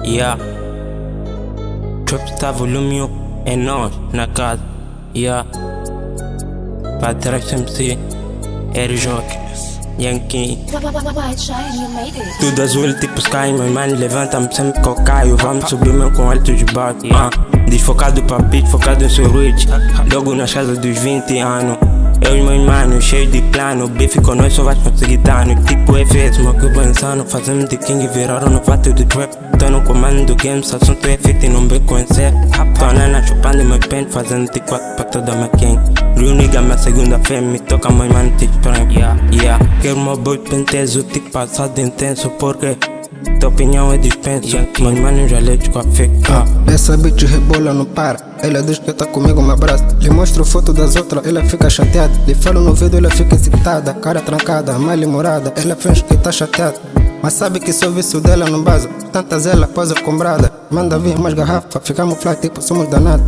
Yeah, Trapstar volume 1 é nós na casa. Yeah, Patrás MC, RJ, Yankee. Tudo azul tipo Sky, meu mano levanta-me sempre que eu caio. Vamos subir mesmo com altos de baixo. Desfocado pra beat, focado em seu reach. Logo nas casas dos 20 anos. Eu e meus manos, cheios de plano. Bife com nós só vais conseguir dano. Tipo FS, meu que pensando. Fazendo de king, viraram no vato de trap. Tô no comando do game, se assunto é fit e não me conhecer. Tô nana chupando meu pen, fazendo T4 pra toda minha gang. Real nigga, minha segunda fé, me toca meus manos tipo prime. Yeah, quero meu boy penteso, tipo passado intenso, porque tua opinião é dispensa. Meus manos já leite com a fé. Essa bitch rebola, não para. Ela diz que tá comigo, me abraça. Lhe mostro foto das outras, ela fica chateada. Lhe falo no vídeo, ela fica excitada. Cara trancada, mal-humorada, ela finge que tá chateada. Mas sabe que sou vício dela não basa. Tantas ela posa comprada. Manda vir mais garrafa, ficamos fly tipo somos danados.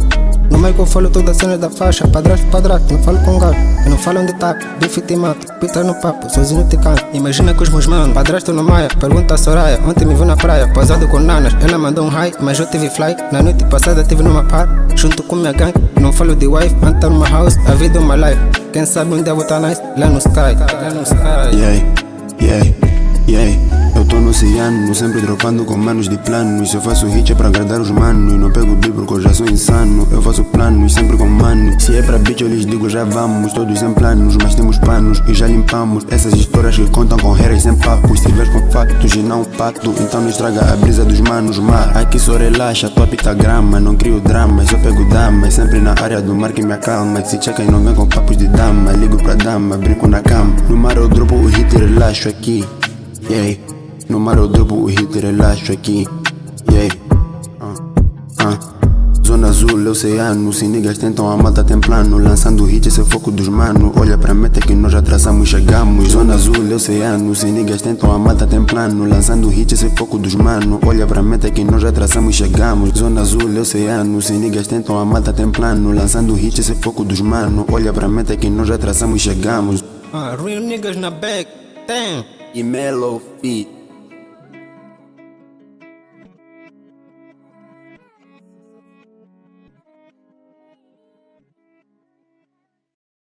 No meio que eu falo toda a cena da faixa. Padrasto, não falo com gato. Eu não falo onde tá, bife te mato. Pita no papo, sozinho te canto. Imagina com os meus manos, padrasto no Maia. Pergunta a Soraya, ontem me viu na praia. Posado com nanas, ela mandou um high. Mas eu tive fly, na noite passada tive numa par. Junto com minha gang, não falo de wife. Antes tá numa house, a vida é uma life. Quem sabe onde eu vou tá nice, lá no sky. Yeah, eu tô no oceano, sempre dropando com manos de planos. Eu faço hit é pra agradar os manos. Não pego beat porque eu já sou insano. Eu faço planos sempre com manos. Se é pra bitch eu lhes digo já vamos. Todos em planos, mas temos panos e já limpamos. Essas histórias que contam com reras sem papos. Se vês com factos e não pato, então não estraga a brisa dos manos. Mar, aqui só relaxa, tua pitagrama. Não crio drama, só pego damas. Sempre na área do mar que me acalma. Se checa e não vem com papos de dama. Ligo pra dama, brinco na cama. No mar eu dropo o hit e relaxo aqui. Yeah, no mar eu dropo o hit e relaxo aqui. Yeah, Zona azul, oceano. Se niggas tentam a malta tem plano. Lançando hit esse é o foco dos mano. Olha pra meta que nós já traçamos e chegamos. Zona azul, oceano. Se niggas tentam a malta tem plano. Lançando hit esse é o foco dos mano. Olha pra meta que nós já traçamos e chegamos. Zona azul, oceano. Se niggas tentam a malta tem plano. Lançando hit esse é o foco dos mano. Olha pra meta que nós já traçamos e chegamos. Real niggas na back, damn. E Mellow Feet.